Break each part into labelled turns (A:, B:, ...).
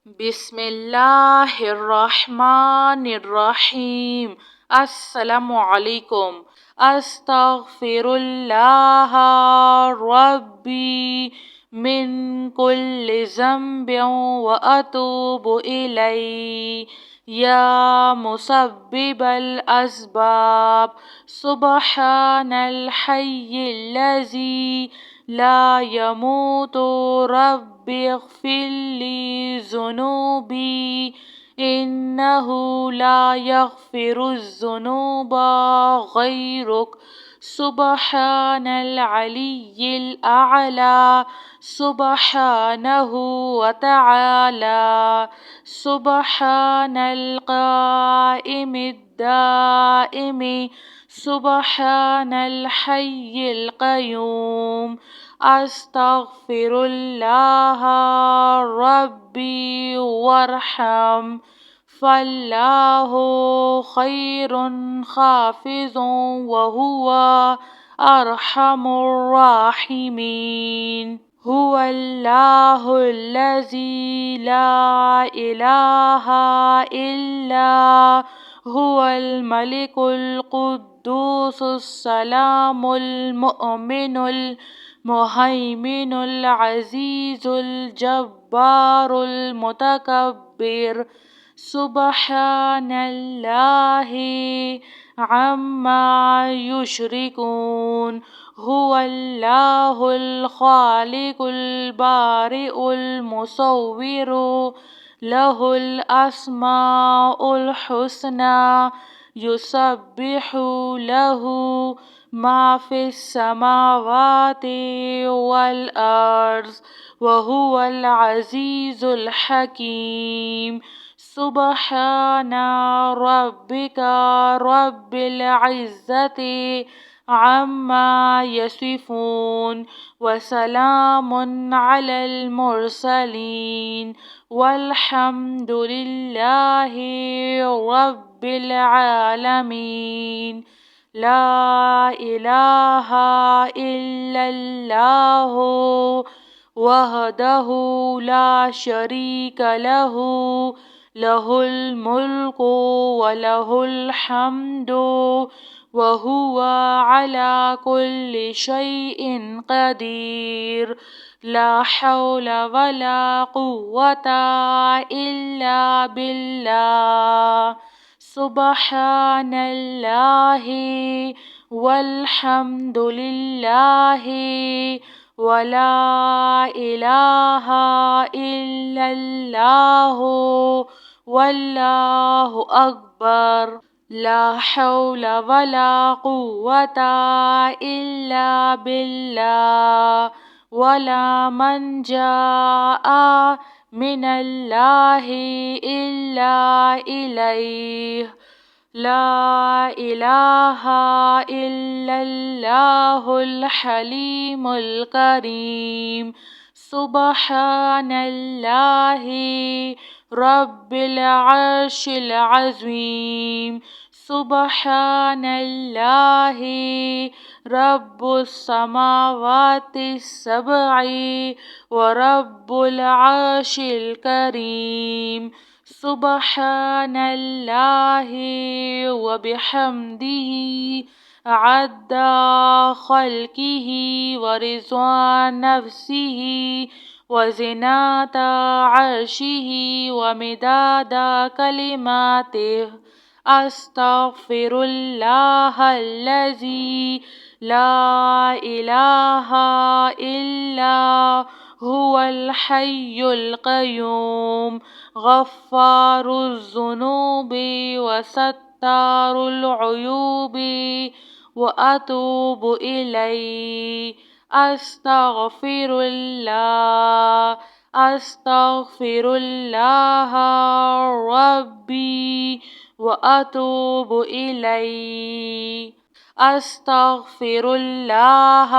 A: بسم اللہ الرحمن الرحیم۔ السلام علیکم۔ استغفر اللہ ربی من کل ذنب واتوب الیہ یا مسبب الاسباب سبحان الحی الذی لا يموت رب اغفر لي ذنوبي إنه لا يغفر الذنوب غيرك سبحان العلي الأعلى سبحانه وتعالى سبحان القائم الدائم سبحان الحي القيوم استغفر اللہ ربی وارحم فاللہ خیر حافظ وہو ارحم الراحمین۔ هو اللہ الذی لا الہ الا هو الملک القدوس السلام المؤمن المهيمن العزيز الجبار المتكبر سبحان الله عما يشركون۔ هو الله الخالق البارئ المصور له الأسماء الحسنى يسبح له ما في السماوات والأرض وهو العزيز الحكيم۔ سبحان ربك رب العزة عما يصفون وسلام على المرسلين والحمد لله رب العالمين۔ لا الہ الا اللہ وحدہ لا شریک لہ لہ الملک ولہ الحمد وہو علی کل شیء قدیر۔ لا حول ولا قوة الا باللہ سبحان اللہ والحمد للہ ولا الہ الا اللہ واللہ اکبر۔ لا حول ولا قوة الا باللہ ولا منجا من اللہ الا الیہ۔ لا الہ الا اللہ الحلیم الکریم۔ سبحان اللہ رب العرش العظیم۔ سبحان اللہ رب السماوات السبع ورب العرش الکریم۔ سبحان اللہ وبحمدہ عد خلقہ ورضوان نفسہ وزنات عرشہ ومداد کلماتہ۔ استغفر اللہ الذی لا الہ الا هو الحي القيوم غفار الذنوب وستار العيوب وأتوب إليه۔ أستغفر الله ربي وأتوب إليه۔ أستغفر الله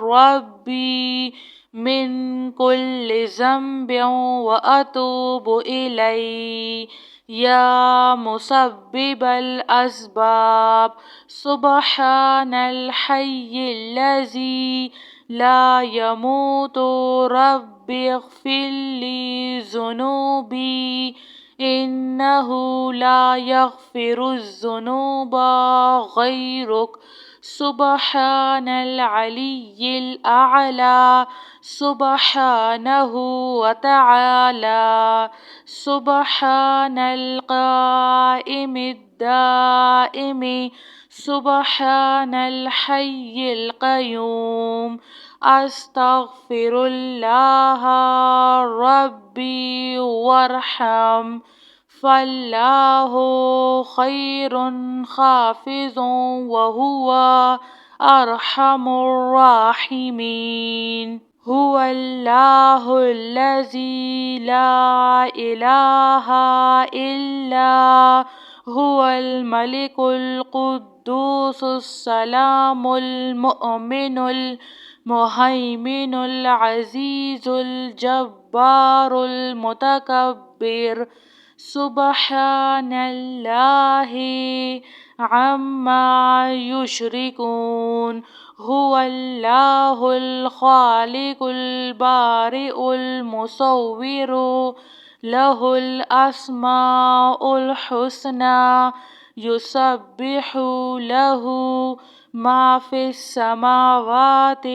A: ربي من كل ذنب وأتوب إليه یا مسبب الاسباب سبحان الحی الذی لا يموت رب اغفر لي ذنوبي إنه لا يغفر الذنوب غيرك سبحان العلي الأعلى سبحانه وتعالى سبحان القائم الدائم سبحان الحي القيوم أستغفر الله ربي وارحم فالله خير حافظ وهو أرحم الراحمين هو الله الذي لا إله إلا هو الملك القدوس السلام المؤمن المهيمن العزيز الجبار المتكبر سبحان الله عما يشركون هو الله الخالق البارئ المصور له الأسماء الحسنى يسبح له ما في السماوات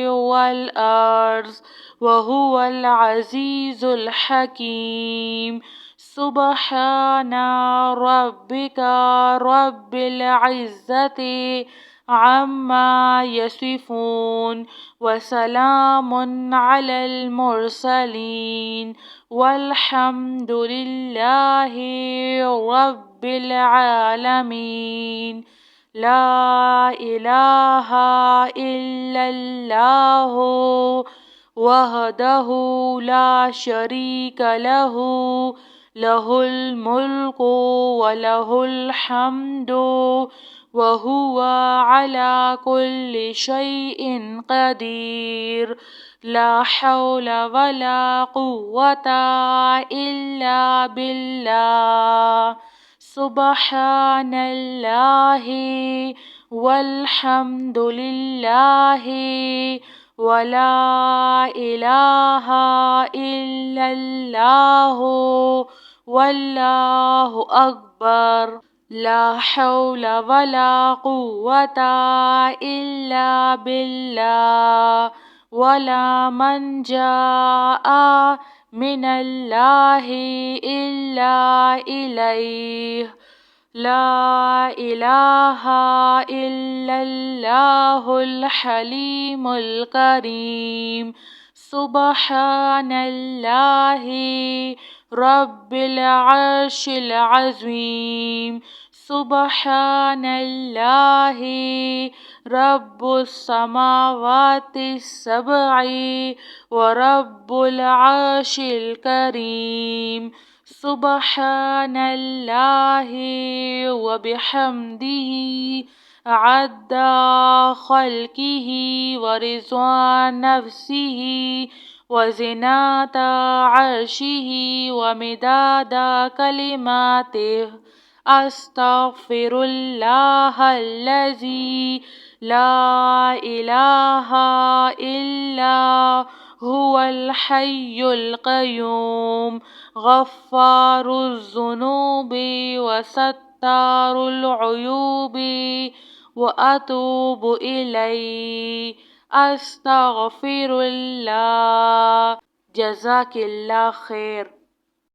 A: والأرض وهو العزيز الحكيم سبحان ربك رب العزة عما يصفون وسلام على المرسلين والحمد لله رب العالمين لا إله إلا الله وحده لا شريك له له الملك وله الحمد وهو على كل شيء قدير لا حول ولا قوة إلا بالله سبحان الله والحمد لله ولا إله إلا الله والله أكبر لا حول ولا قوة إلا بالله ولا منجا من الله إلا إليه لا إله إلا الله الحليم الكريم سبحان الله رب العرش العظيم سبحان الله رب السماوات السبع ورب العرش الكريم سبحان الله وبحمده عد خلقه ورضا نفسه وزنة عرشه ومداد كلماته أستغفر الله الذي لا إله إلا هو الحي القيوم غفار الذنوب وستار العيوب وأتوب إليه أستغفر الله جزاك الله خير.